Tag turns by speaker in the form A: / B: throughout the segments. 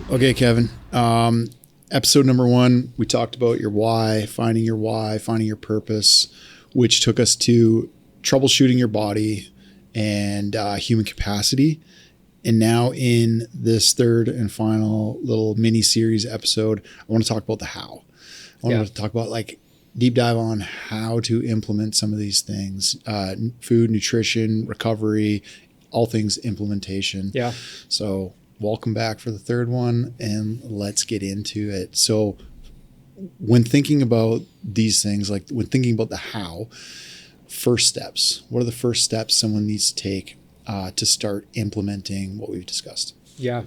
A: Okay, Kevin. Episode number 1, we talked about your why, finding your purpose, which took us to troubleshooting your body and human capacity. And now in this third and final little mini series episode, I want to talk about the how. I want to talk about like deep dive on how to implement some of these things, food, nutrition, recovery, all things implementation.
B: Yeah.
A: So welcome back for the third one, and let's get into it. So when thinking about these things, like when thinking about the how, first steps, what are the first steps someone needs to take to start implementing what we've discussed?
B: Yeah.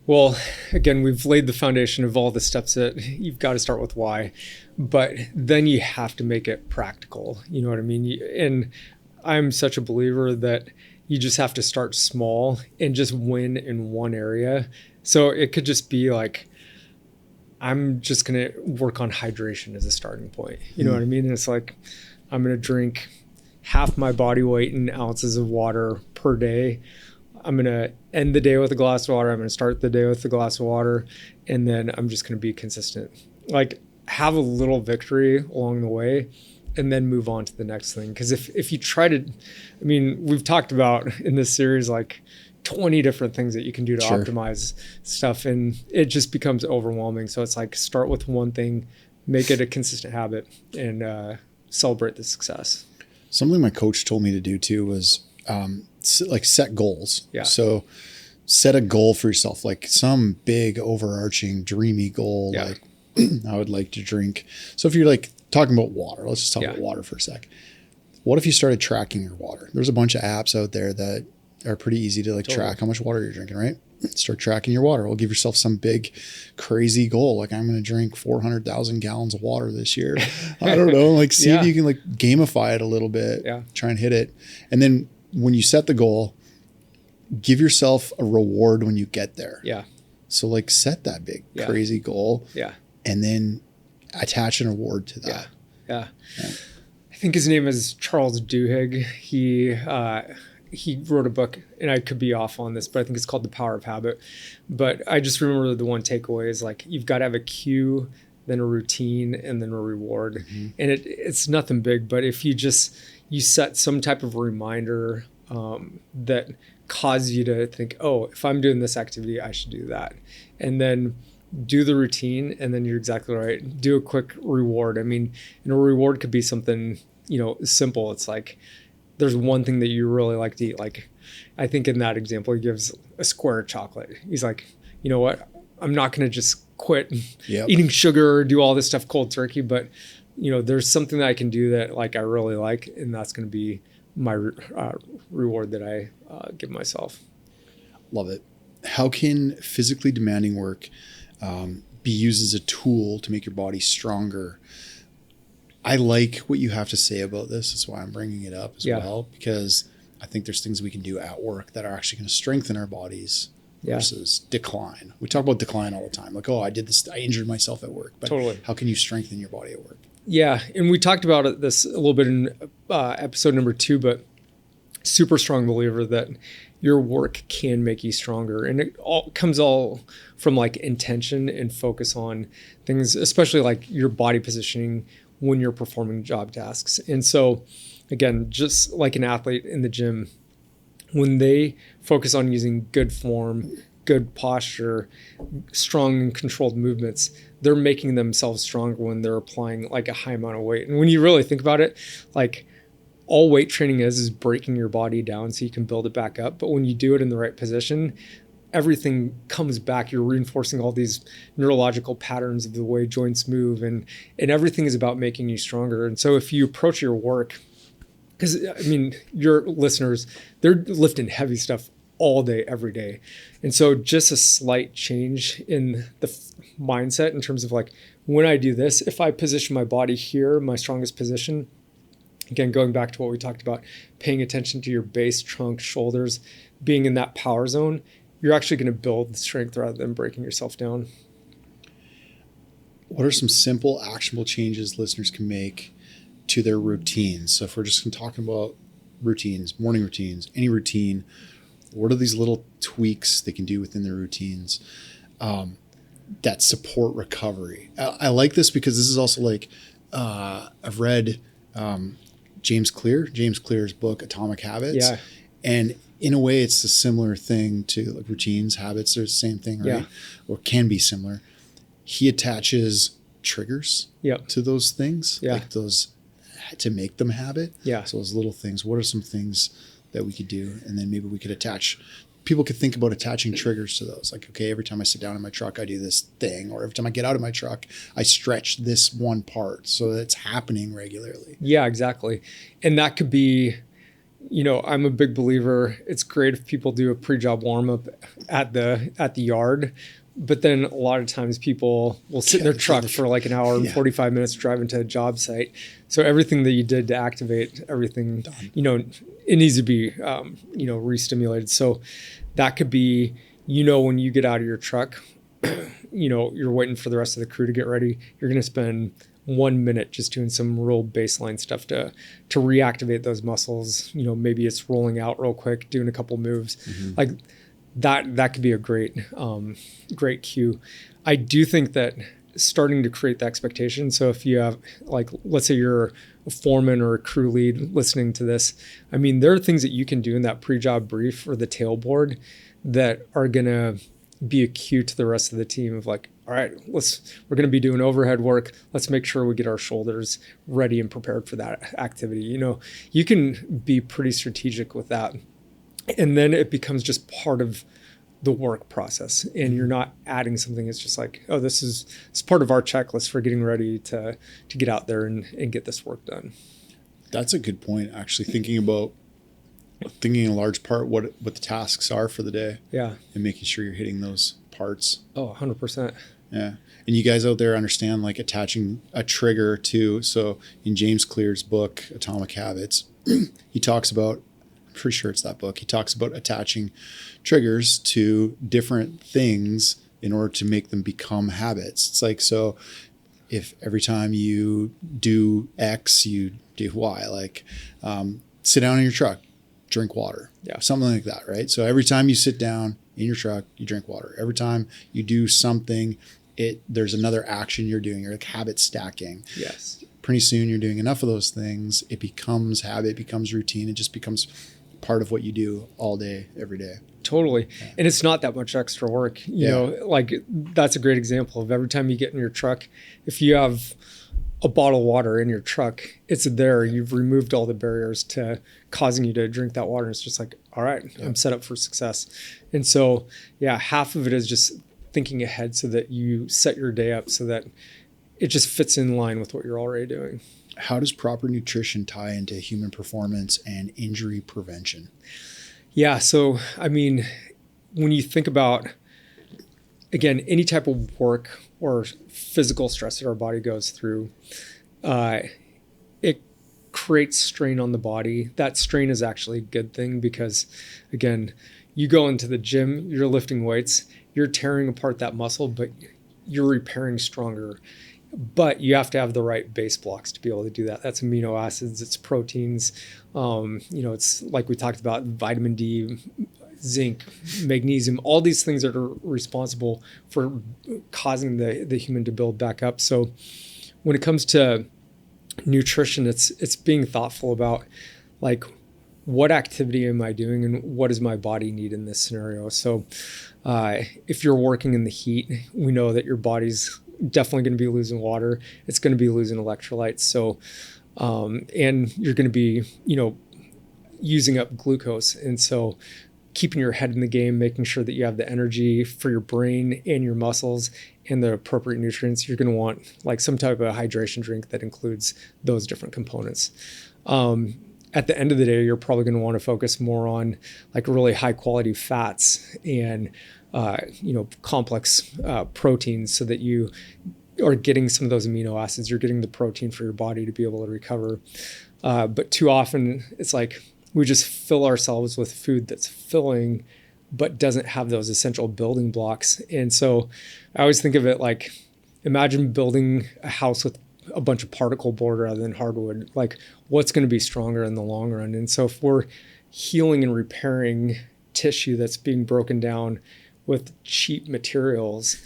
B: Well, again, we've laid the foundation of all the steps that you've got to start with why, but then you have to make it practical. You know what I mean? And I'm such a believer that you just have to start small and just win in one area. So it could just be like, I'm just going to work on hydration as a starting point. You know what I mean? And it's like, I'm going to drink half my body weight in ounces of water per day. I'm going to end the day with a glass of water. I'm going to start the day with a glass of water. And then I'm just going to be consistent. Like, have a little victory along the way and then move on to the next thing. Because if you try to, I mean, we've talked about in this series, like 20 different things that you can do to optimize stuff. And it just becomes overwhelming. So it's like, start with one thing, make it a consistent habit, and celebrate the success.
A: Something my coach told me to do too was like set goals.
B: Yeah.
A: So set a goal for yourself, like some big overarching dreamy goal.
B: Yeah.
A: Like I would like to drink. So if you're like talking about water, let's just talk about water for a sec. What if you started tracking your water? There's a bunch of apps out there that are pretty easy to like track how much water you're drinking, right? Start tracking your water. We'll give yourself some big crazy goal. Like, I'm going to drink 400,000 gallons of water this year. I don't know. Like, see if you can like gamify it a little bit, try and hit it. And then when you set the goal, give yourself a reward when you get there.
B: Yeah.
A: So like set that big crazy goal.
B: Yeah.
A: And then attach an award to that.
B: Yeah. I think his name is Charles Duhigg. He wrote a book, and I could be off on this, but I think it's called The Power of Habit. But I just remember the one takeaway is like, you've got to have a cue, then a routine, and then a reward. Mm-hmm. And it's nothing big, but if you set some type of reminder that causes you to think, oh, if I'm doing this activity, I should do that. And then do the routine, and then you're exactly right. Do a quick reward. I mean, and a reward could be something, simple. It's like, there's one thing that you really like to eat. Like, I think in that example, he gives a square of chocolate. He's like, you know what? I'm not going to just quit eating sugar or do all this stuff cold turkey, but there's something that I can do that like I really like, and that's going to be my reward that I give myself.
A: Love it. How can physically demanding work be used as a tool to make your body stronger? I like what you have to say about this. That's why I'm bringing it up as well, because I think there's things we can do at work that are actually going to strengthen our bodies versus decline. We talk about decline all the time. Like, oh, I did this, I injured myself at work. But how can you strengthen your body at work?
B: Yeah. And we talked about this a little bit in episode number 2, but super strong believer that your work can make you stronger. And it all comes from like intention and focus on things, especially like your body positioning when you're performing job tasks. And so again, just like an athlete in the gym, when they focus on using good form, good posture, strong and controlled movements, they're making themselves stronger when they're applying like a high amount of weight. And when you really think about it, like all weight training is breaking your body down so you can build it back up. But when you do it in the right position, everything comes back. You're reinforcing all these neurological patterns of the way joints move, and everything is about making you stronger. And so if you approach your work, because I mean, your listeners, they're lifting heavy stuff all day, every day. And so just a slight change in the mindset in terms of like, when I do this, if I position my body here, my strongest position, again, going back to what we talked about, paying attention to your base, trunk, shoulders, being in that power zone, you're actually going to build strength rather than breaking yourself down.
A: What are some simple, actionable changes listeners can make to their routines? So if we're just talking about routines, morning routines, any routine, what are these little tweaks they can do within their routines that support recovery. I like this because this is also like, I've read James Clear's book, Atomic Habits.
B: Yeah.
A: And in a way, it's a similar thing to like routines, habits. They're the same thing, right?
B: Yeah.
A: Or can be similar. He attaches triggers to those things, like those, to make them habit.
B: Yeah.
A: So those little things, what are some things that we could do? And then maybe we could attach, people could think about attaching triggers to those. Like, okay, every time I sit down in my truck, I do this thing. Or every time I get out of my truck, I stretch this one part. So that it's happening regularly.
B: Yeah, exactly. And that could be, I'm a big believer. It's great if people do a pre-job warm-up at the yard. But then a lot of times people will sit in their truck for like an hour and 45 minutes driving to a job site. So everything that you did to activate everything, done. It needs to be, re-stimulated. So that could be, when you get out of your truck, you're waiting for the rest of the crew to get ready. You're going to spend 1 minute just doing some real baseline stuff to reactivate those muscles. Maybe it's rolling out real quick, doing a couple moves. Like that could be a great cue. I do think that starting to create the expectation. So if you have, like, let's say you're a foreman or a crew lead listening to this, I mean, there are things that you can do in that pre-job brief or the tailboard that are going to be a cue to the rest of the team of like, all right, we're going to be doing overhead work. Let's make sure we get our shoulders ready and prepared for that activity. You can be pretty strategic with that. And then it becomes just part of the work process, and you're not adding something. It's just like, oh, it's part of our checklist for getting ready to get out there and get this work done.
A: That's a good point. Actually, thinking in large part what the tasks are for the day.
B: Yeah.
A: And making sure you're hitting those parts.
B: Oh, 100%.
A: Yeah. And you guys out there understand like attaching a trigger to, so in James Clear's book, Atomic Habits, he talks about, I'm pretty sure it's that book, he talks about attaching triggers to different things in order to make them become habits. It's like, so if every time you do X, you do Y, like sit down in your truck, drink water, something like that, right? So every time you sit down in your truck, you drink water. Every time you do something, there's another action you're doing. You're like habit stacking.
B: Yes.
A: Pretty soon you're doing enough of those things. It becomes habit, it becomes routine. It just becomes part of what you do all day, every day.
B: Totally. Yeah. And it's not that much extra work. You know, like that's a great example of every time you get in your truck, if you have a bottle of water in your truck, it's there. You've removed all the barriers to causing you to drink that water. It's just like, all right, I'm set up for success. And so, half of it is just thinking ahead so that you set your day up so that it just fits in line with what you're already doing.
A: How does proper nutrition tie into human performance and injury prevention?
B: Yeah. So, I mean, when you think about, again, any type of work or physical stress that our body goes through, it creates strain on the body. That strain is actually a good thing because, again, you go into the gym, you're lifting weights, you're tearing apart that muscle, but you're repairing stronger. But you have to have the right base blocks to be able to do that. That's amino acids, it's proteins. It's like we talked about, vitamin D, zinc, magnesium, all these things that are responsible for causing the human to build back up. So when it comes to nutrition, it's being thoughtful about like, what activity am I doing and what does my body need in this scenario? So if you're working in the heat, we know that your body's definitely going to be losing water. It's going to be losing electrolytes. So, and you're going to be, using up glucose. And so keeping your head in the game, making sure that you have the energy for your brain and your muscles and the appropriate nutrients, you're going to want like some type of hydration drink that includes those different components. At the end of the day, you're probably going to want to focus more on like really high quality fats and complex proteins so that you are getting some of those amino acids. You're getting the protein for your body to be able to recover. But too often it's like we just fill ourselves with food that's filling, but doesn't have those essential building blocks. And so I always think of it like, imagine building a house with a bunch of particle board rather than hardwood. Like, what's going to be stronger in the long run? And so if we're healing and repairing tissue that's being broken down with cheap materials,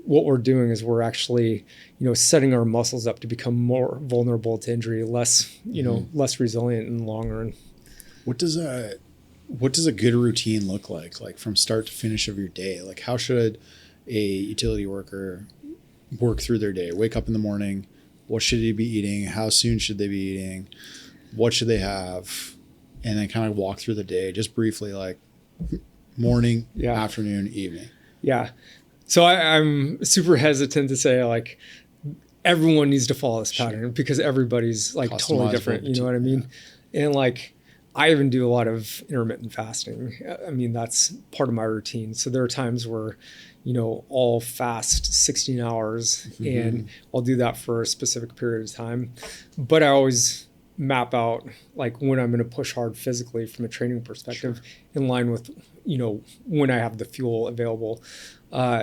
B: what we're doing is we're actually, setting our muscles up to become more vulnerable to injury, less, less resilient in the long run.
A: What does a good routine look like from start to finish of your day? Like, how should a utility worker work through their day? Wake up in the morning. What should they be eating? How soon should they be eating? What should they have? And then kind of walk through the day just briefly, like morning, afternoon, evening.
B: Yeah. So I'm super hesitant to say like everyone needs to follow this pattern because everybody's like totally different. You know what I mean? Yeah. And like, I even do a lot of intermittent fasting. I mean, that's part of my routine. So there are times where, I'll fast 16 hours and I'll do that for a specific period of time. But I always map out like when I'm going to push hard physically from a training perspective in line with, when I have the fuel available.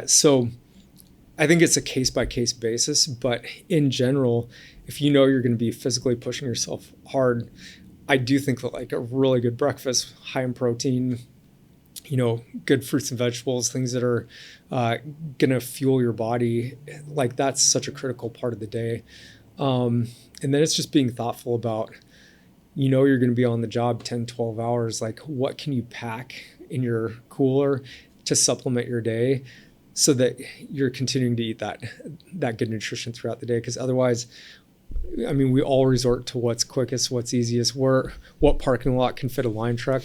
B: So I think it's a case by case basis, but in general, if you're going to be physically pushing yourself hard, I do think that like a really good breakfast, high in protein, good fruits and vegetables, things that are going to fuel your body, like that's such a critical part of the day. And then it's just being thoughtful about, you're going to be on the job 10, 12 hours. Like what can you pack in your cooler to supplement your day so that you're continuing to eat that good nutrition throughout the day? Because otherwise, I mean, we all resort to what's quickest, what's easiest, what parking lot can fit a line truck.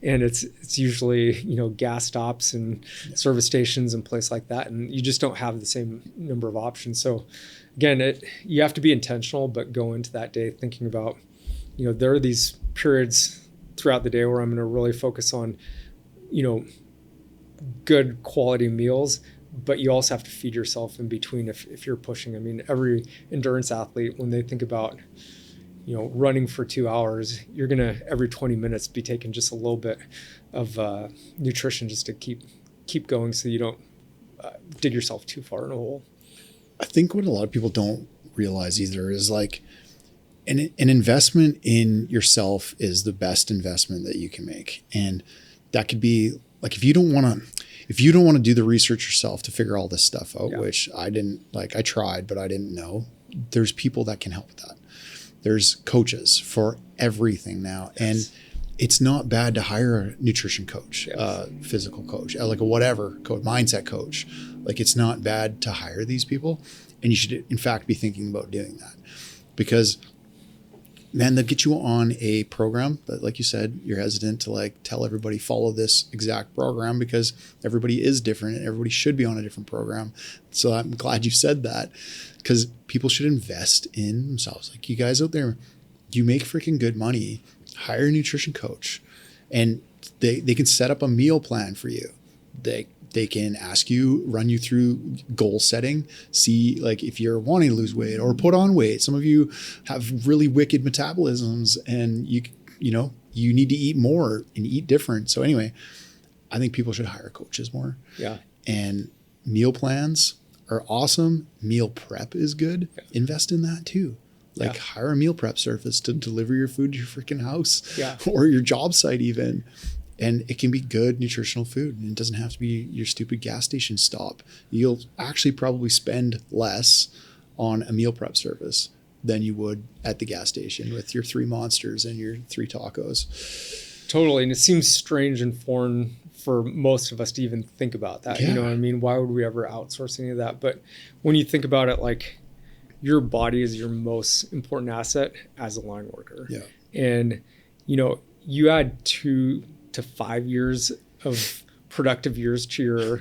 B: And it's usually, gas stops and service stations and places like that. And you just don't have the same number of options. So again, you have to be intentional, but go into that day thinking about, there are these periods throughout the day where I'm going to really focus on, good quality meals, but you also have to feed yourself in between if you're pushing. I mean, every endurance athlete, when they think about, running for 2 hours, you're going to every 20 minutes be taking just a little bit of nutrition just to keep going so you don't dig yourself too far in a hole.
A: I think what a lot of people don't realize either is like an investment in yourself is the best investment that you can make. And that could be like, if you don't want to do the research yourself to figure all this stuff out, which I didn't, like I tried, but I didn't know, there's people that can help with that. There's coaches for everything now. Yes. And it's not bad to hire a nutrition coach, physical coach, like a whatever coach, mindset coach. Like it's not bad to hire these people. And you should in fact be thinking about doing that because man, they'll get you on a program, but like you said, you're hesitant to like tell everybody follow this exact program because everybody is different and everybody should be on a different program. So I'm glad you said that because people should invest in themselves. Like you guys out there, you make freaking good money, hire a nutrition coach and they can set up a meal plan for you. They can ask you, run you through goal setting, see like if you're wanting to lose weight or put on weight. Some of you have really wicked metabolisms and you need to eat more and eat different. So anyway, I think people should hire coaches more. Yeah. And meal plans are awesome. Meal prep is good. Yeah. Invest in that too. Like hire a meal prep service to deliver your food to your freaking house or your job site even. And it can be good nutritional food and it doesn't have to be your stupid gas station stop. You'll actually probably spend less on a meal prep service than you would at the gas station with your 3 monsters and your 3 tacos.
B: Totally. And it seems strange and foreign for most of us to even think about that. Yeah. You know what I mean? Why would we ever outsource any of that? But when you think about it, like your body is your most important asset as a line worker. Yeah. And, you add 2 to 5 years of productive years to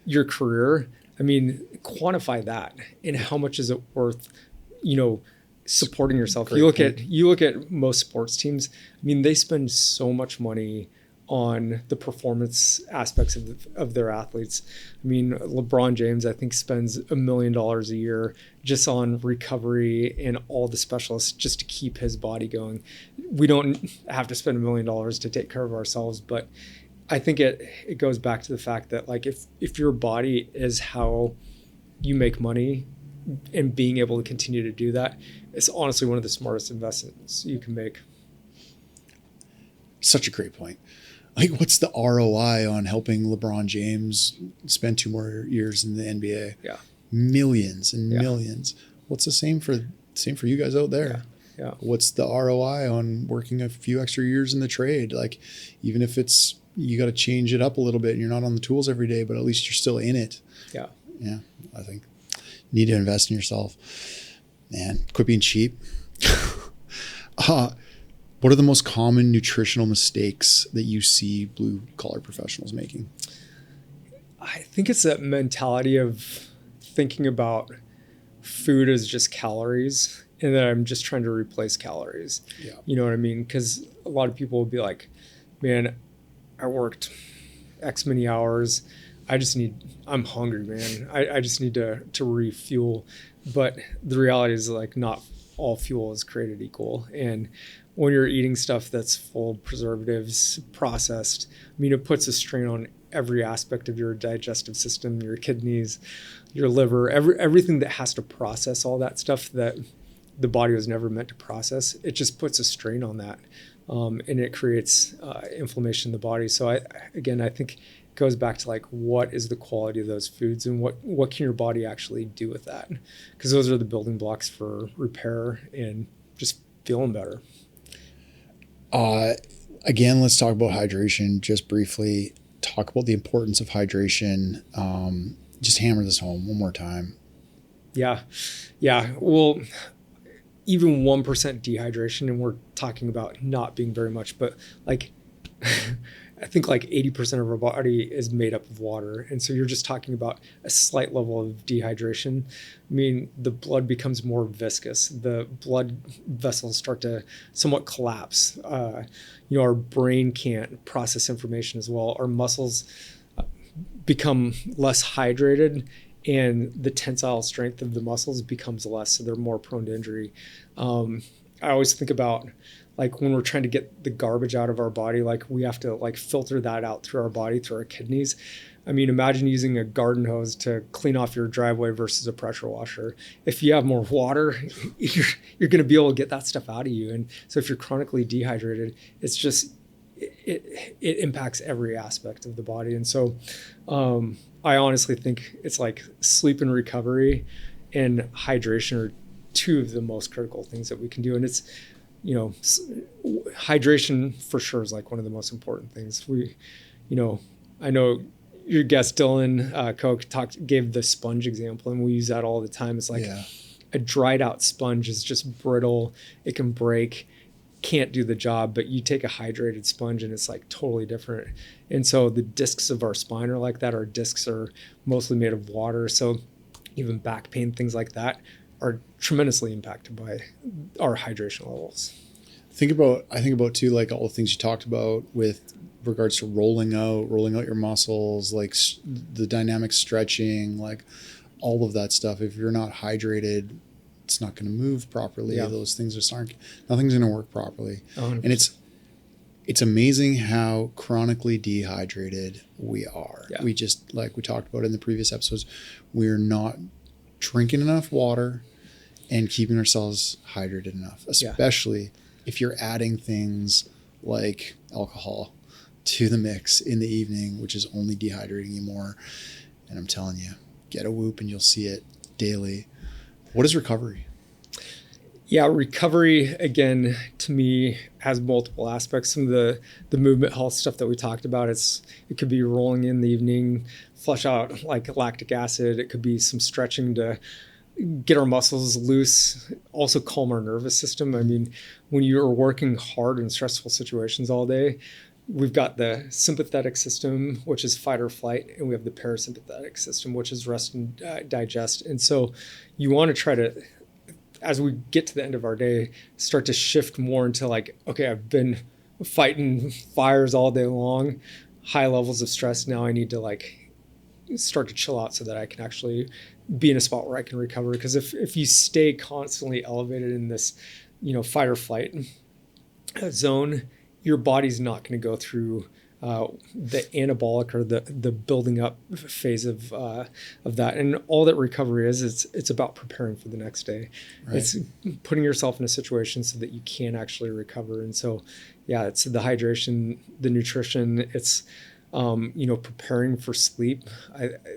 B: your career. I mean, quantify that and how much is it worth, supporting yourself. You look at most sports teams. I mean, they spend so much money on the performance aspects of their athletes. I mean, LeBron James, I think, spends $1 million a year just on recovery and all the specialists just to keep his body going. We don't have to spend $1 million to take care of ourselves, but I think it goes back to the fact that like if your body is how you make money and being able to continue to do that, it's honestly one of the smartest investments you can make.
A: Such a great point. Like, what's the ROI on helping LeBron James spend 2 more years in the NBA?
B: Yeah.
A: Millions and millions. What's the same for you guys out there?
B: Yeah.
A: What's the ROI on working a few extra years in the trade? Like, even if it's, you got to change it up a little bit and you're not on the tools every day, but at least you're still in it.
B: Yeah.
A: Yeah. I think you need to invest in yourself, man. Quit being cheap. What are the most common nutritional mistakes that you see blue collar professionals making?
B: I think it's that mentality of thinking about food as just calories and that I'm just trying to replace calories.
A: Yeah.
B: You know what I mean? Because a lot of people will be like, man, I worked X many hours. I'm hungry, man. I just need to refuel. But the reality is, like, not all fuel is created equal. And when you're eating stuff that's full of preservatives, processed, I mean, it puts a strain on every aspect of your digestive system, your kidneys, your liver, everything that has to process all that stuff that the body was never meant to process. It just puts a strain on that. And it creates inflammation in the body. So I think it goes back to, like, what is the quality of those foods and what can your body actually do with that? Because those are the building blocks for repair and just feeling better.
A: Again, let's talk about hydration just briefly. Talk about the importance of hydration. Just hammer this home one more time.
B: Yeah. Well, even 1% dehydration, and we're talking about not being very much, but like I think like 80% of our body is made up of water. And so you're just talking about a slight level of dehydration. I mean, the blood becomes more viscous. The blood vessels start to somewhat collapse. Our brain can't process information as well. Our muscles become less hydrated, and the tensile strength of the muscles becomes less, so they're more prone to injury. I always think about, like, when we're trying to get the garbage out of our body, like, we have to, like, filter that out through our body, through our kidneys. I mean, imagine using a garden hose to clean off your driveway versus a pressure washer. If you have more water, you're going to be able to get that stuff out of you. And so if you're chronically dehydrated, it's just, it impacts every aspect of the body. And so I honestly think it's like sleep and recovery and hydration are two of the most critical things that we can do. And it's, hydration for sure is like one of the most important things. I know your guest Dylan Koch gave the sponge example, and we use that all the time. It's like a dried out sponge is just brittle. It can break, can't do the job, but you take a hydrated sponge and it's like totally different. And so the discs of our spine are like that. Our discs are mostly made of water. So even back pain, things like that are tremendously impacted by our hydration levels.
A: I think about too, like, all the things you talked about with regards to rolling out your muscles, like the dynamic stretching, like all of that stuff. If you're not hydrated, it's not going to move properly.
B: Yeah.
A: Those things just nothing's going to work properly.
B: 100%.
A: And it's amazing how chronically dehydrated we are.
B: Yeah.
A: We just, like we talked about in the previous episodes, we're not drinking enough water and keeping ourselves hydrated enough, especially if you're adding things like alcohol to the mix in the evening, which is only dehydrating you more. And I'm telling you, get a Whoop and you'll see it daily. What is recovery?
B: Yeah, recovery, again, to me, has multiple aspects. Some of the movement health stuff that we talked about, it could be rolling in the evening, flush out like lactic acid. It could be some stretching to get our muscles loose, also calm our nervous system. I mean, when you're working hard in stressful situations all day, we've got the sympathetic system, which is fight or flight, and we have the parasympathetic system, which is rest and digest. And so you want to try to, as we get to the end of our day, start to shift more into like, okay, I've been fighting fires all day long, high levels of stress. Now I need to like start to chill out so that I can actually be in a spot where I can recover. Because if you stay constantly elevated in this, fight or flight zone, your body's not going to go through the anabolic or the building up phase of that. And all that recovery is, it's about preparing for the next day. Right. It's putting yourself in a situation so that you can actually recover. And so, yeah, it's the hydration, the nutrition, it's, preparing for sleep.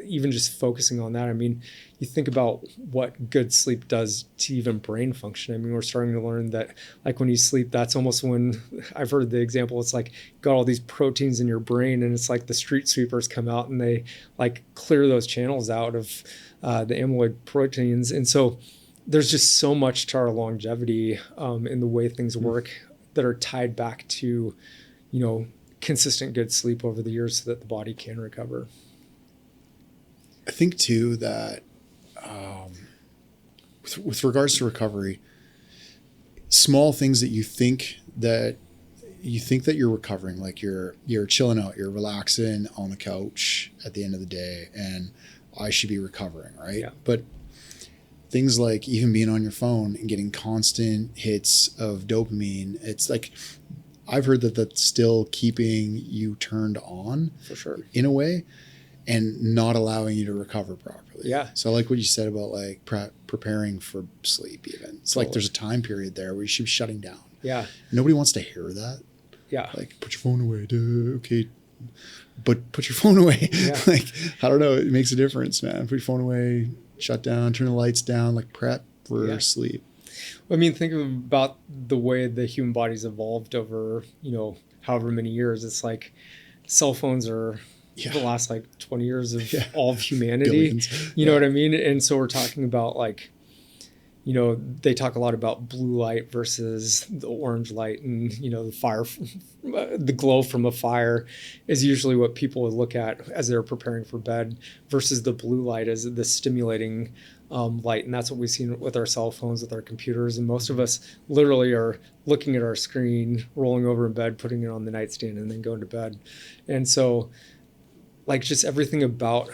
B: Even just focusing on that. I mean, you think about what good sleep does to even brain function. I mean, we're starting to learn that, like, when you sleep, that's almost when I've heard the example, it's like got all these proteins in your brain, and it's like the street sweepers come out and they like clear those channels out of the amyloid proteins. And so there's just so much to our longevity in the way things work that are tied back to, consistent good sleep over the years so that the body can recover.
A: I think too that with regards to recovery, small things that you think that you're recovering, like you're chilling out, you're relaxing on the couch at the end of the day, and I should be recovering, right? Yeah. But things like even being on your phone and getting constant hits of dopamine, it's like, I've heard that that's still keeping you turned on,
B: for sure,
A: in a way, and not allowing you to recover properly.
B: Yeah.
A: So I like what you said about like preparing for sleep. Even it's like there's a time period there where you should be shutting down.
B: Yeah.
A: Nobody wants to hear that.
B: Yeah.
A: Like, put your phone away, dude. Okay, but put your phone away. Yeah. Like, I don't know, it makes a difference, man. Put your phone away, shut down, turn the lights down, like prep for sleep.
B: I mean, think about the way the human body's evolved over, however many years. It's like cell phones are the last like 20 years of all of humanity. Billions. You know what I mean? And so we're talking about like, they talk a lot about blue light versus the orange light, and, the fire, the glow from a fire is usually what people would look at as they're preparing for bed, versus the blue light as the stimulating light. And that's what we've seen with our cell phones, with our computers. And most of us literally are looking at our screen, rolling over in bed, putting it on the nightstand, and then going to bed. And so, like, just everything about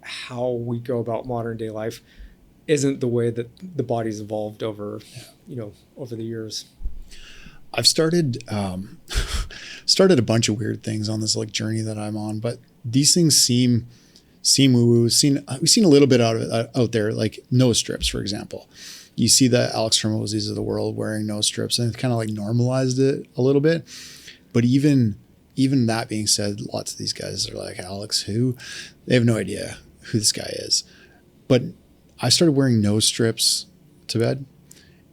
B: how we go about modern day life isn't the way that the body's evolved over, over the years.
A: I've started a bunch of weird things on this like journey that I'm on, but these things seem woo-woo. We've seen a little bit out there, like nose strips, for example. You see the Alex Hormozzi's of the world wearing nose strips, and it's kind of like normalized it a little bit. But even that being said, lots of these guys are like, Alex, who? They have no idea who this guy is. But I started wearing nose strips to bed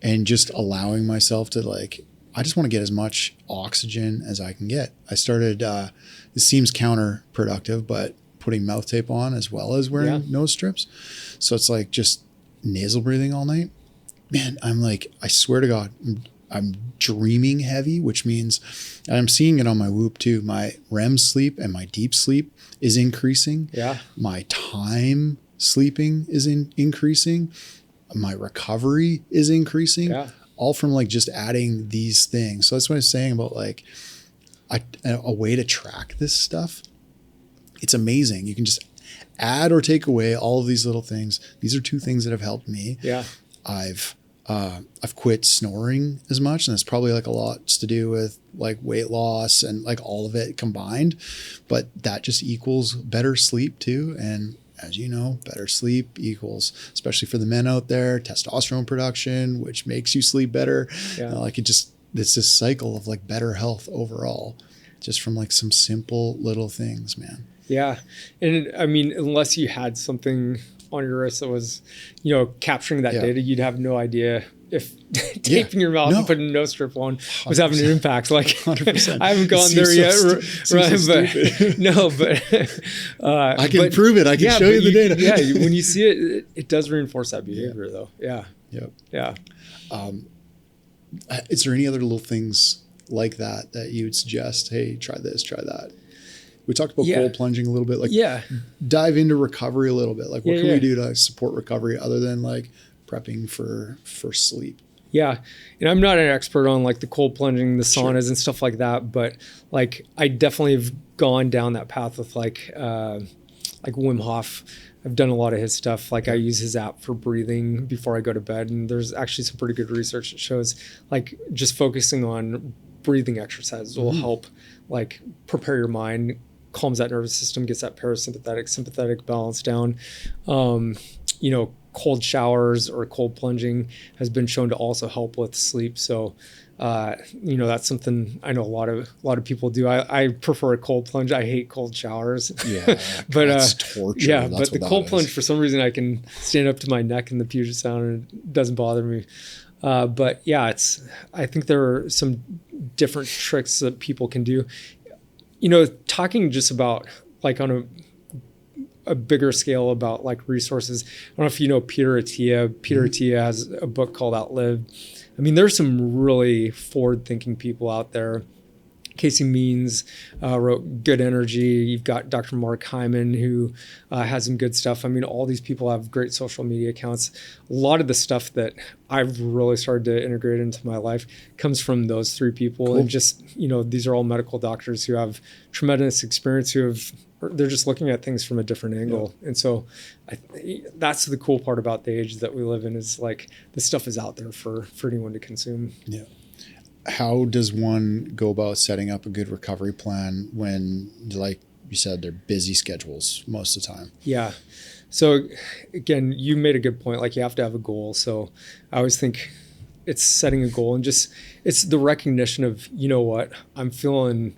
A: and just allowing myself to, like, I just want to get as much oxygen as I can get. I started, it seems counterproductive, but putting mouth tape on as well as wearing nose strips. So it's like just nasal breathing all night. Man, I'm like, I swear to God, I'm dreaming heavy, which means, and I'm seeing it on my Whoop too, my REM sleep and my deep sleep is increasing.
B: Yeah.
A: My time sleeping is increasing. My recovery is increasing. Yeah. All from like just adding these things. So that's what I was saying about like a way to track this stuff. It's amazing. You can just add or take away all of these little things. These are two things that have helped me.
B: Yeah.
A: I've quit snoring as much, and that's probably like a lot to do with like weight loss and like all of it combined. But that just equals better sleep too. And as you know, better sleep equals, especially for the men out there, testosterone production, which makes you sleep better. Yeah. It's this cycle of like better health overall, just from like some simple little things, man.
B: Yeah. And I mean, unless you had something on your wrist that was, capturing that data, you'd have no idea if taping your mouth and putting a nose strip on was 100%. Having an impact. Like 100%. I haven't gone there yet, right?
A: I can prove it. I can show you the data.
B: Yeah, when you see it, it does reinforce that behavior, though. Yeah.
A: Yep.
B: Yeah.
A: Is there any other little things like that you would suggest? Hey, try this, try that. We talked about cold plunging a little bit. Like, dive into recovery a little bit. Like, what can we do to support recovery other than like prepping for sleep?
B: Yeah. And I'm not an expert on like the cold plunging, the saunas and stuff like that, but like I definitely have gone down that path with like Wim Hof. I've done a lot of his stuff. Like I use his app for breathing before I go to bed. And there's actually some pretty good research that shows like just focusing on breathing exercises will help like prepare your mind, calms that nervous system, gets that parasympathetic, sympathetic balance down. Cold showers or cold plunging has been shown to also help with sleep. So, that's something I know a lot of people do. I prefer a cold plunge. I hate cold showers.
A: Yeah,
B: but
A: that's torture.
B: Yeah,
A: that's
B: but the cold plunge, for some reason, I can stand up to my neck in the Puget Sound and it doesn't bother me. But yeah, I think there are some different tricks that people can do. Talking just about like on a bigger scale about like resources. I don't know if you know Peter Attia. Peter Attia has a book called Outlive. I mean, there's some really forward-thinking people out there. Casey Means wrote Good Energy. You've got Dr. Mark Hyman, who has some good stuff. I mean, all these people have great social media accounts. A lot of the stuff that I've really started to integrate into my life comes from those three people. Cool. And just, these are all medical doctors who have tremendous experience, they're just looking at things from a different angle. Yeah. And so that's the cool part about the age that we live in, is like this stuff is out there for anyone to consume.
A: Yeah. How does one go about setting up a good recovery plan when, like you said, they're busy schedules most of the time?
B: Yeah. So again, you made a good point. Like, you have to have a goal. So I always think it's setting a goal and just, it's the recognition of, what, I'm feeling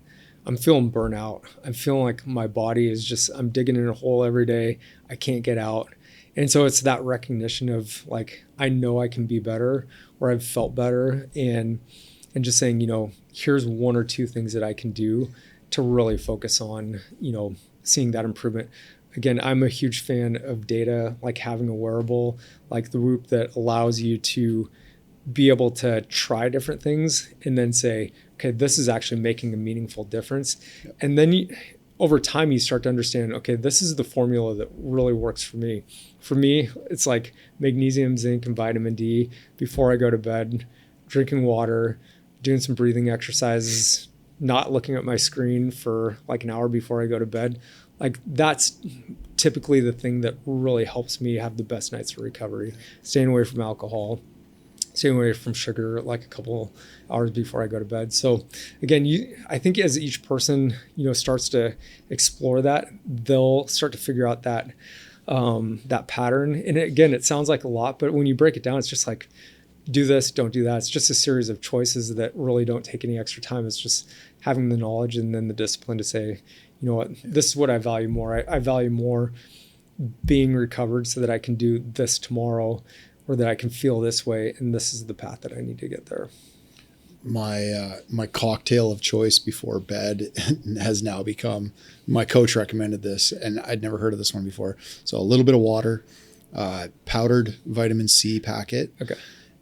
B: burnout. I'm feeling like my body is just, I'm digging in a hole every day. I can't get out. And so it's that recognition of like, I know I can be better, or I've felt better. And just saying, here's one or two things that I can do to really focus on, seeing that improvement. Again, I'm a huge fan of data, like having a wearable like the Whoop that allows you to be able to try different things and then say, okay, this is actually making a meaningful difference. Yep. And then over time, you start to understand, okay, this is the formula that really works for me. For me, it's like magnesium, zinc, and vitamin D before I go to bed, drinking water, doing some breathing exercises, not looking at my screen for like an hour before I go to bed. Like, that's typically the thing that really helps me have the best nights of recovery. Staying away from alcohol, staying away from sugar like a couple hours before I go to bed. So again, I think as each person, starts to explore that, they'll start to figure out that pattern. And again, it sounds like a lot, but when you break it down, it's just like, do this, don't do that. It's just a series of choices that really don't take any extra time. It's just having the knowledge and then the discipline to say, you know what, this is what I value more. I value more being recovered so that I can do this tomorrow, or that I can feel this way. And this is the path that I need to get there.
A: My cocktail of choice before bed has now become, my coach recommended this and I'd never heard of this one before. So a little bit of water, powdered vitamin C packet. Okay.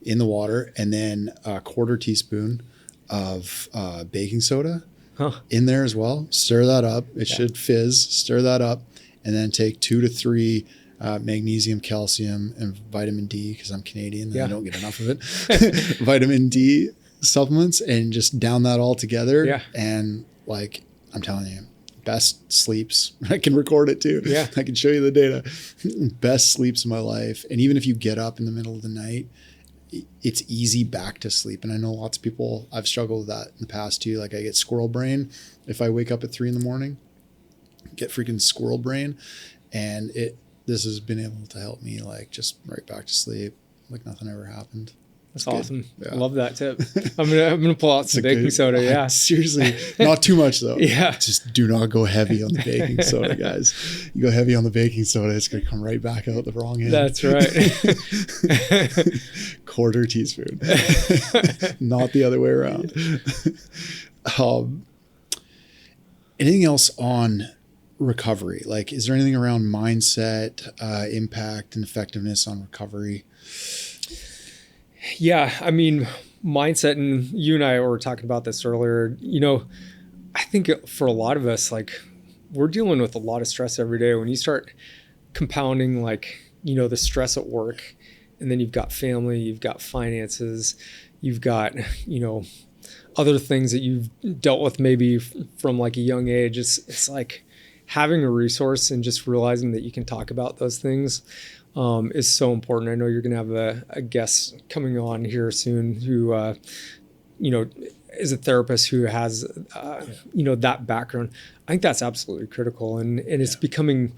A: In the water, and then a quarter teaspoon of baking soda in there as well. Stir that up. It should fizz. Stir that up, and then take 2 to 3 magnesium, calcium, and vitamin D, because I'm Canadian and I don't get enough of it. Vitamin D supplements, and just down that all together. Yeah. And like, I'm telling you, best sleeps. I can record it too. Yeah. I can show you the data. Best sleeps of my life. And even if you get up in the middle of the night, it's easy back to sleep. And I know lots of people, I've struggled with that in the past too. Like, I get squirrel brain. If I wake up at 3 a.m, get freaking squirrel brain. And this has been able to help me like just right back to sleep. Like nothing ever happened.
B: That's awesome. Yeah. I love that tip. I'm gonna pull out some baking soda. Yeah,
A: seriously, not too much though.
B: Yeah,
A: just do not go heavy on the baking soda, guys. You go heavy on the baking soda, it's gonna come right back out the wrong end.
B: That's right.
A: Quarter teaspoon, not the other way around. Anything else on recovery? Like, is there anything around mindset, impact, and effectiveness on recovery?
B: Yeah, I mean, mindset, and you and I were talking about this earlier. I think for a lot of us, like, we're dealing with a lot of stress every day. When you start compounding, like, the stress at work, and then you've got family, you've got finances, you've got, other things that you've dealt with maybe from like a young age. It's like having a resource and just realizing that you can talk about those things is so important. I know you're going to have a guest coming on here soon who, is a therapist who has, that background, I think that's absolutely critical. And it's becoming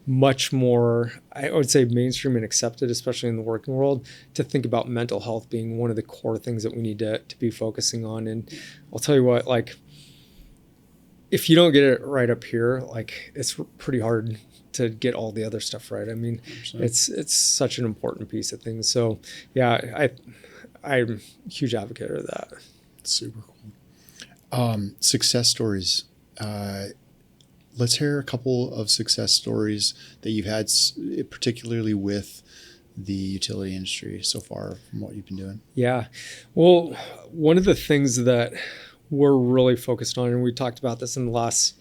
B: much more, I would say, mainstream and accepted, especially in the working world, to think about mental health being one of the core things that we need to be focusing on. And I'll tell you what, like, if you don't get it right up here, like, it's pretty hard to get all the other stuff right. I mean, 100%. It's such an important piece of things. So yeah, I'm a huge advocate of that.
A: Super cool. Success stories. Let's hear a couple of success stories that you've had, particularly with the utility industry so far from what you've been doing.
B: Yeah. Well, one of the things that we're really focused on, and we talked about this in the last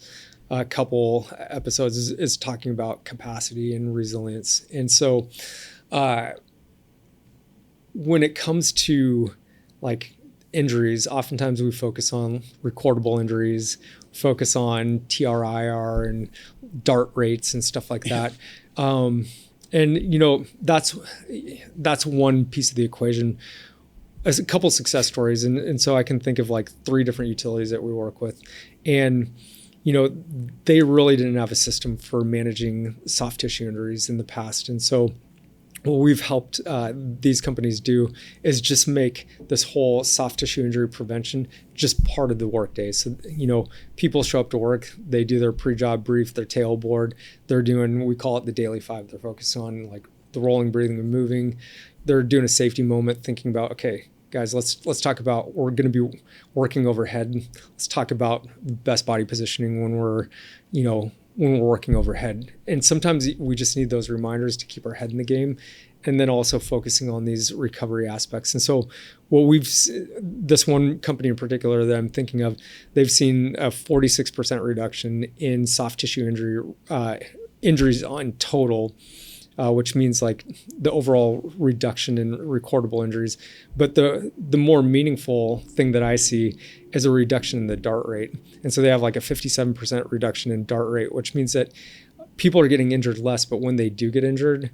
B: couple episodes, is talking about capacity and resilience. And so when it comes to like injuries, oftentimes we focus on recordable injuries, focus on TRIR and DART rates and stuff like that. And that's one piece of the equation. As a couple success stories, and so I can think of like 3 different utilities that we work with, and they really didn't have a system for managing soft tissue injuries in the past. And so what we've helped these companies do is just make this whole soft tissue injury prevention just part of the workday. So, people show up to work, they do their pre-job brief, their tailboard, they're doing, we call it the daily 5. They're focused on like the rolling, breathing, and moving. They're doing a safety moment, thinking about, okay, guys, let's talk about, we're going to be working overhead. Let's talk about best body positioning when we're working overhead. And sometimes we just need those reminders to keep our head in the game, and then also focusing on these recovery aspects. And so this one company in particular that I'm thinking of, they've seen a 46% reduction in soft tissue injuries on total, which means like the overall reduction in recordable injuries. But the more meaningful thing that I see is a reduction in the DART rate. And so they have like a 57% reduction in DART rate, which means that people are getting injured less, but when they do get injured,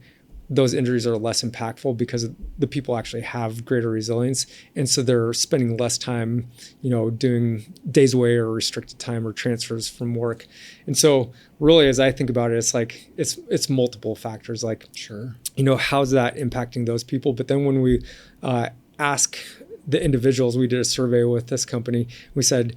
B: those injuries are less impactful because the people actually have greater resilience. And so they're spending less time, doing days away or restricted time or transfers from work. And so really, as I think about it, it's like, it's multiple factors. Like,
A: sure,
B: how's that impacting those people? But then when we ask the individuals, we did a survey with this company, we said,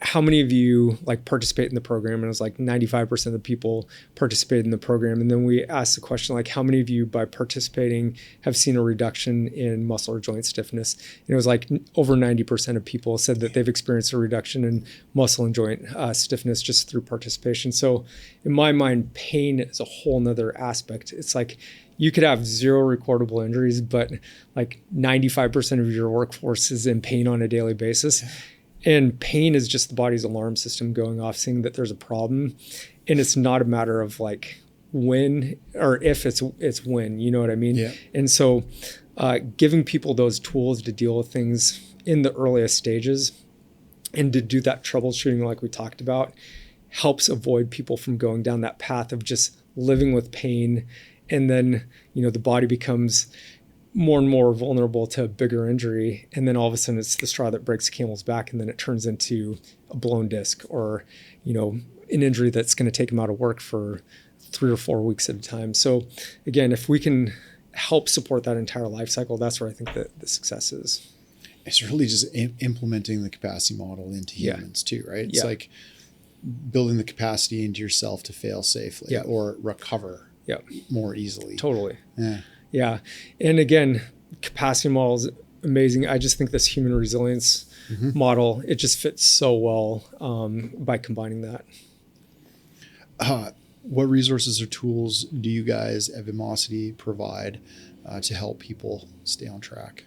B: how many of you like participate in the program? And it was like 95% of the people participated in the program. And then we asked the question, like, how many of you by participating have seen a reduction in muscle or joint stiffness? And it was like over 90% of people said that they've experienced a reduction in muscle and joint stiffness just through participation. So in my mind, pain is a whole nother aspect. It's like, you could have 0 recordable injuries, but like 95% of your workforce is in pain on a daily basis. Yeah. And pain is just the body's alarm system going off, saying that there's a problem. And it's not a matter of like when or if, it's when, you know what I mean?
A: Yeah.
B: And so giving people those tools to deal with things in the earliest stages and to do that troubleshooting like we talked about helps avoid people from going down that path of just living with pain. And then, the body becomes more and more vulnerable to a bigger injury. And then all of a sudden it's the straw that breaks the camel's back. And then it turns into a blown disc or, an injury that's going to take them out of work for 3 or 4 weeks at a time. So again, if we can help support that entire life cycle, that's where I think that the success is.
A: It's really just implementing the capacity model into humans too, right? It's like building the capacity into yourself to fail safely or recover more easily.
B: Totally.
A: Yeah.
B: Yeah. And again, capacity model is amazing. I just think this human resilience model, it just fits so well by combining that.
A: What resources or tools do you guys at Vimosity provide to help people stay on track?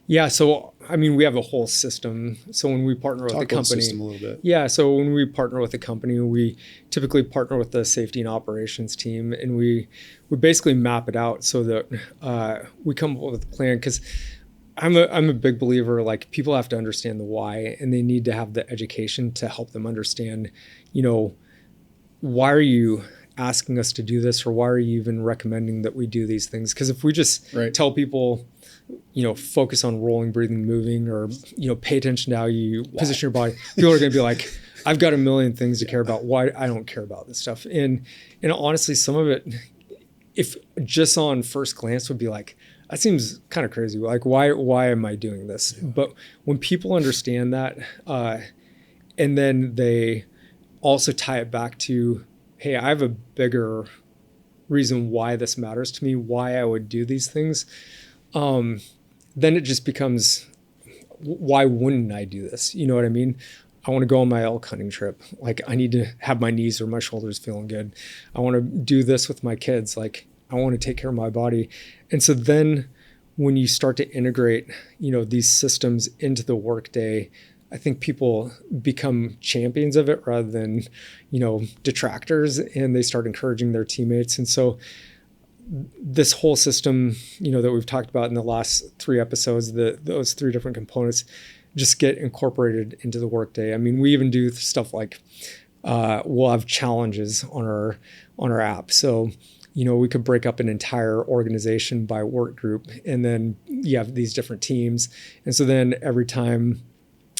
B: Yeah, so we have a whole system. So when we partner with a company,
A: system a little bit.
B: Yeah, so when we partner with a company, we typically partner with the safety and operations team, and we basically map it out so that we come up with a plan. Because I'm a big believer, like, people have to understand the why, and they need to have the education to help them understand, why are you asking us to do this, or why are you even recommending that we do these things? Because if we just tell people, focus on rolling, breathing, moving, or, pay attention to how you position your body, people are going to be like, I've got a million things to care about. Why I don't care about this stuff. And honestly, some of it, if just on first glance would be like, that seems kind of crazy. Like, why am I doing this? Yeah. But when people understand that, and then they also tie it back to, hey, I have a bigger reason why this matters to me, why I would do these things. Then it just becomes, why wouldn't I do this? You know what I mean? I want to go on my elk hunting trip. Like, I need to have my knees or my shoulders feeling good. I want to do this with my kids. Like, I want to take care of my body. And so then when you start to integrate, these systems into the workday, I think people become champions of it rather than, detractors, and they start encouraging their teammates. And so this whole system, that we've talked about in the last 3 episodes, those 3 different components just get incorporated into the workday. I mean, we even do stuff like we'll have challenges on our app. So, we could break up an entire organization by work group, and then you have these different teams. And so then every time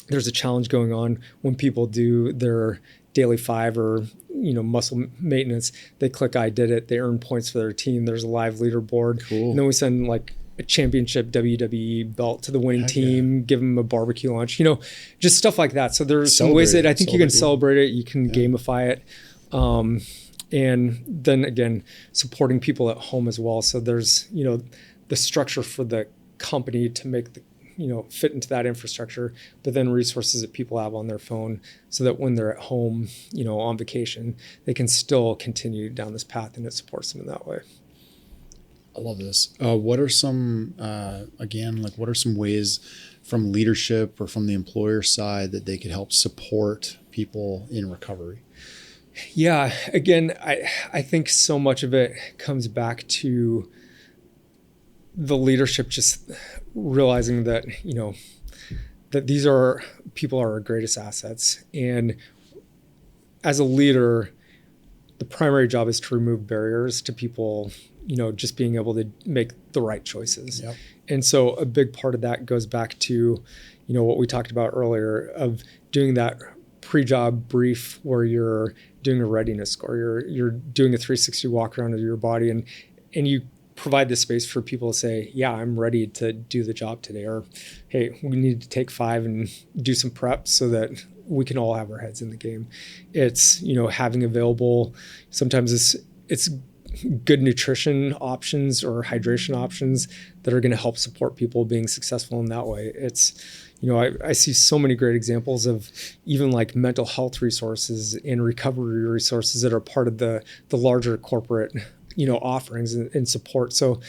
B: there's a challenge going on, when people do their daily 5 or, muscle maintenance, they click, I did it. They earn points for their team. There's a live leaderboard.
A: Cool.
B: And then we send like a championship WWE belt to the winning team, give them a barbecue lunch, just stuff like that. So there's some ways that I think you can celebrate it. You can gamify it. And then again, supporting people at home as well. So there's, the structure for the company to make the, fit into that infrastructure, but then resources that people have on their phone so that when they're at home, on vacation, they can still continue down this path, and it supports them in that way.
A: I love this. What are some, what are some ways from leadership or from the employer side that they could help support people in recovery?
B: Yeah, again, I think so much of it comes back to the leadership just realizing that, that these are people are our greatest assets. And as a leader, the primary job is to remove barriers to people, just being able to make the right choices. Yep. And so a big part of that goes back to, what we talked about earlier of doing that pre-job brief where you're doing a readiness score, you're doing a 360 walk around of your body, and you provide the space for people to say, yeah, I'm ready to do the job today, or hey, we need to take 5 and do some prep so that we can all have our heads in the game. It's, having available, sometimes it's good nutrition options or hydration options that are going to help support people being successful in that way. It's, I see so many great examples of even like mental health resources and recovery resources that are part of the larger corporate, offerings and support. So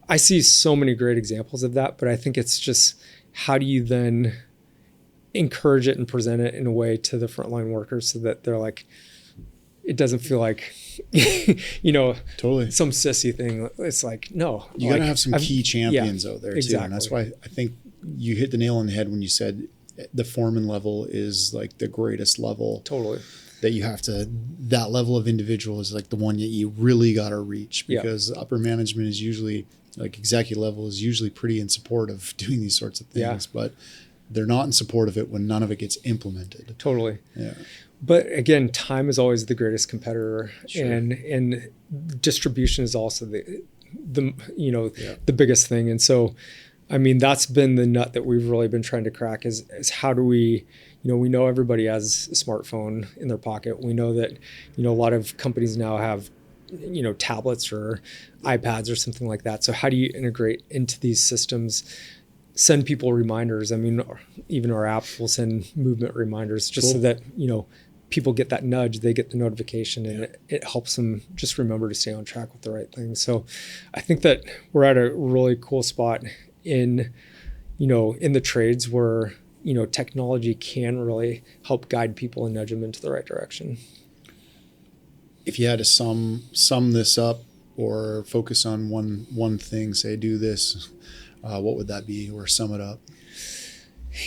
B: I see so many great examples of that, but I think it's just, how do you then encourage it and present it in a way to the frontline workers so that they're like, it doesn't feel like,
A: totally
B: some sissy thing. It's like, no,
A: you got to have some key champions out there
B: exactly.
A: too. And that's why I think you hit the nail on the head when you said the foreman level is like the greatest level.
B: Totally.
A: That you have to, that level of individual is like the one that you really got to reach, because upper management is usually, like executive level is usually pretty in support of doing these sorts of things, but they're not in support of it when none of it gets implemented.
B: Totally.
A: Yeah.
B: But again, time is always the greatest competitor,
A: sure.
B: and distribution is also the biggest thing. And so, I mean, that's been the nut that we've really been trying to crack is how do we, we know everybody has a smartphone in their pocket. We know that, a lot of companies now have, tablets or iPads or something like that. So how do you integrate into these systems, send people reminders? I mean, even our app will send movement reminders just so that, people get that nudge, they get the notification, and it helps them just remember to stay on track with the right things. So I think that we're at a really cool spot in the trades where, technology can really help guide people and nudge them into the right direction.
A: If you had to sum this up or focus on one thing, say do this, what would that be, or sum it up?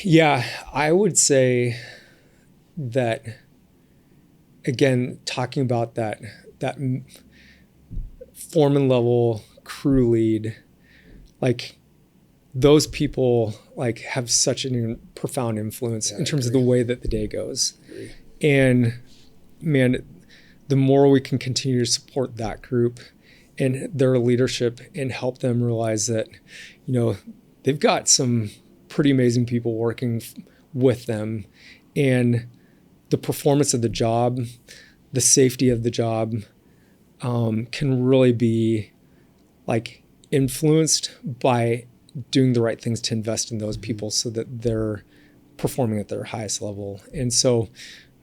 B: Yeah, I would say that, again, talking about that that foreman level crew lead, like those people like have such a profound influence in terms of the way that the day goes. And man, the more we can continue to support that group and their leadership and help them realize that, you know, they've got some pretty amazing people working with them, and the performance of the job, the safety of the job, can really be like influenced by doing the right things to invest in those people so that they're performing at their highest level. And so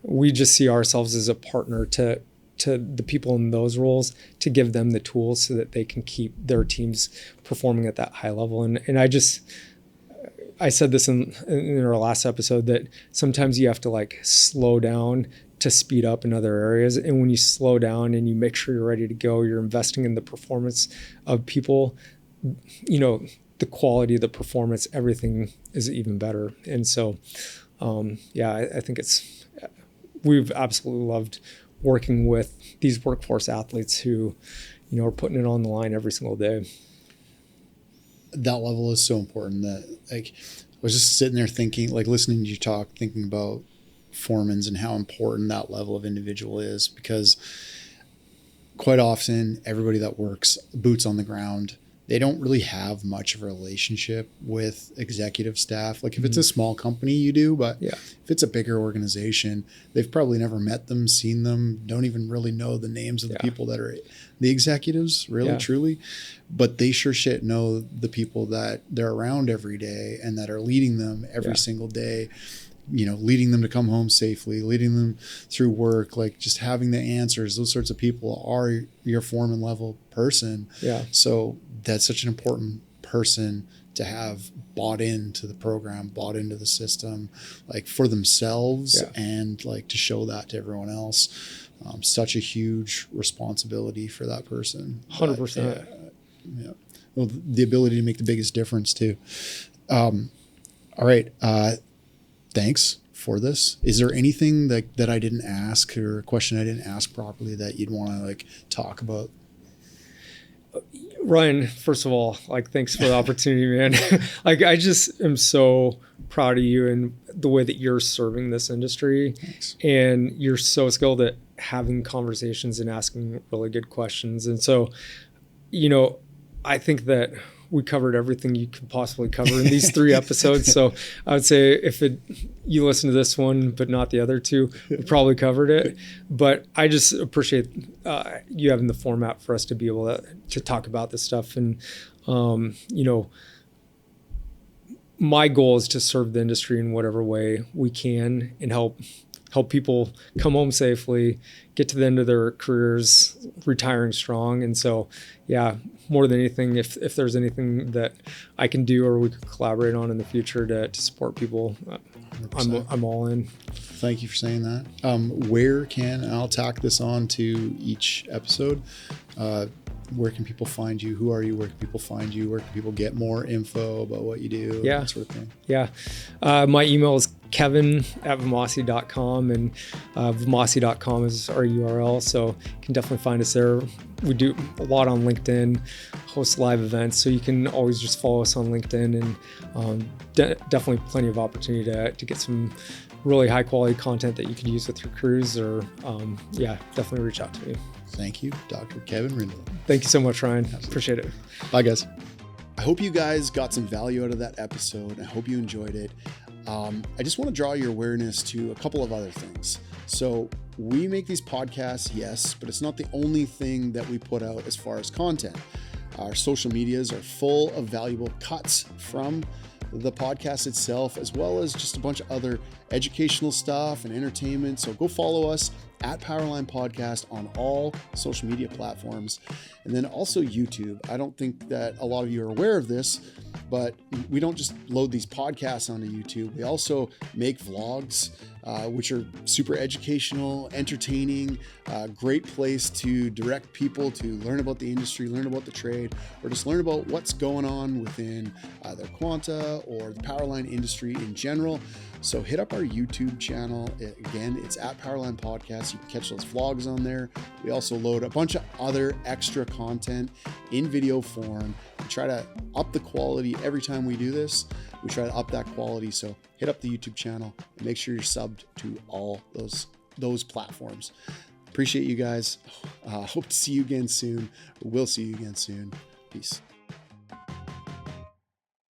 B: we just see ourselves as a partner to the people in those roles, to give them the tools so that they can keep their teams performing at that high level. And I said this in our last episode, that sometimes you have to like slow down to speed up in other areas. And when you slow down and you make sure you're ready to go, you're investing in the performance of people, you know, the quality of the performance, everything is even better. And so, I think we've absolutely loved working with these workforce athletes who, you know, are putting it on the line every single day.
A: That level is so important. That, like, I was just sitting there thinking, like, listening to you talk, thinking about foremans and how important that level of individual is, because quite often everybody that works boots on the ground, they don't really have much of a relationship with executive staff. Like if it's a small company, you do, but if it's a bigger organization, they've probably never met them, seen them, don't even really know the names of the people that are the executives, really, truly. But they sure shit know the people that they're around every day and that are leading them every single day. You know, leading them to come home safely, leading them through work, like just having the answers. Those sorts of people are your foreman level person. Yeah. So that's such an important person to have bought into the program, bought into the system, like for themselves and like to show that to everyone else. Such a huge responsibility for that person.
B: 100%.
A: Well, the ability to make the biggest difference too. All right. Thanks for this. Is there anything that I didn't ask, or a question I didn't ask properly that you'd want to like talk about?
B: Ryan, first of all, like, thanks for the opportunity, man. Like, I just am so proud of you and the way that you're serving this industry. Thanks. And you're so skilled at having conversations and asking really good questions. And so, you know, I think that we covered everything you could possibly cover in these 3 episodes. So I would say if you listen to this one, but not the other 2, we probably covered it. But I just appreciate you having the format for us to be able to talk about this stuff. And, you know, my goal is to serve the industry in whatever way we can and help people come home safely, get to the end of their careers, retiring strong. And so, more than anything, if there's anything that I can do or we could collaborate on in the future to support people, I'm all in.
A: Thank you for saying that. I'll tack this on to each episode. Where can people find you? Who are you? Where can people find you? Where can people get more info about what you do? That sort of thing.
B: My email is kevin@vamasi.com, and vamasi.com is our URL. So you can definitely find us there. We do a lot on LinkedIn, host live events. So you can always just follow us on LinkedIn, and definitely plenty of opportunity to get some really high quality content that you can use with your crews, or definitely reach out to me.
A: Thank you, Dr. Kevin Rindal.
B: Thank you so much, Ryan. Appreciate it.
A: Bye, guys. I hope you guys got some value out of that episode. I hope you enjoyed it. I just want to draw your awareness to a couple of other things. So we make these podcasts, yes, but it's not the only thing that we put out as far as content. Our social medias are full of valuable cuts from the podcast itself, as well as just a bunch of other educational stuff and entertainment. So go follow us at Powerline Podcast on all social media platforms, and then also YouTube. I don't think that a lot of you are aware of this, but we don't just load these podcasts onto YouTube. We also make vlogs, which are super educational, entertaining, great place to direct people to learn about the industry, learn about the trade, or just learn about what's going on within either Quanta or the Powerline industry in general. So hit up our YouTube channel. Again, it's at Powerland Podcast. You can catch those vlogs on there. We also load a bunch of other extra content in video form. We try to up the quality every time we do this. We try to up that quality. So hit up the YouTube channel and make sure you're subbed to all those platforms. Appreciate you guys. Hope to see you again soon. We'll see you again soon. Peace.